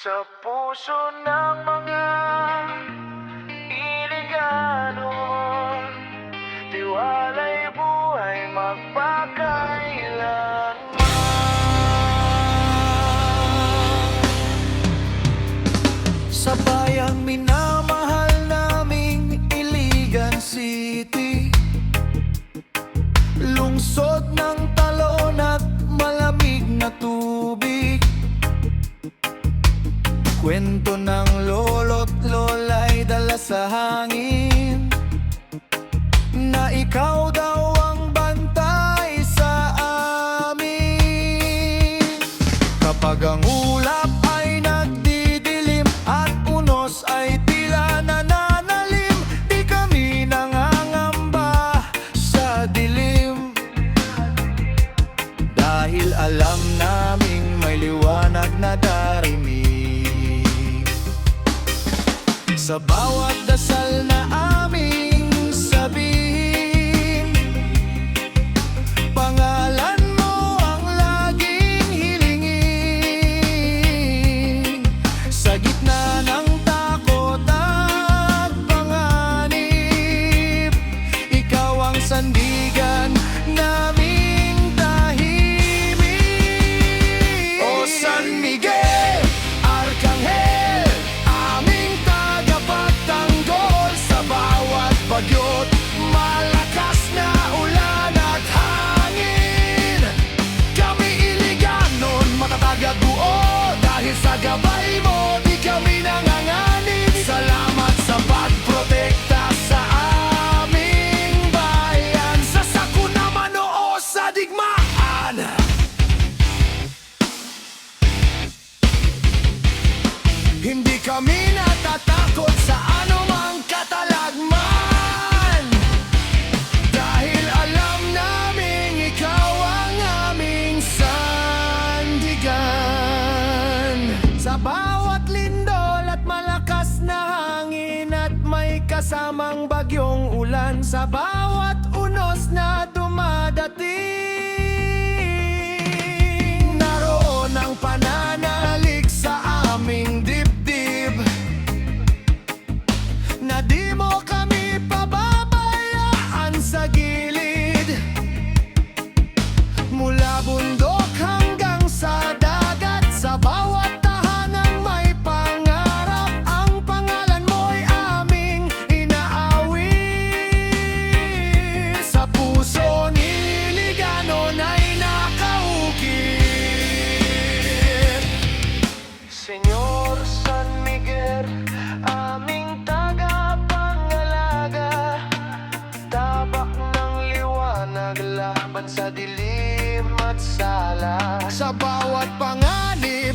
Sa puso ng mga Iligano, tiwala'y buhay magpakailanman. Sa bayang minamahal naming Iligan City, lungsod ng talon at malamig na tubig. Kwento ng lolo't lola'y dala sa hangin, na ikaw daw ang bantay sa amin. Kapag ang ulap ay nagdidilim at unos ay tila nananalim, di kami nangangamba sa dilim, dahil alam naming may liwanag na darimi. Sa bawat dasal na aming sabihin, pangalan mo ang laging hilingin. Sa gitna ng takot at panganib, ikaw ang sandigan naming tahimik. O San Miguel, Arkanghel, bagyo't malakas na ulan at hangin, kami Iliganon matatag at buo. Dahil sa gabay mo, di kami nanganganib. Salamat sa pagprotekta sa aming bayan, sa sakuna man o sa digmaan. Hindi kami natatakot sa anumang katalagman, kasamang bagyong ulan, sa bawat unos na dumadating. Naroon ang pananalig sa aming dibdib, na di mo kami pababayaan sa gilid. Mula bundok hanggang sa dagat, sa bawat tahanang may pangarap, ang pangalan mo'y aming inaawit. Sa puso ni Iliganon ay nakaukit. Senyor San Miguel, aming tagapangalaga, tabak ng liwanag laban sa dilim at sala. Sa bawat panganib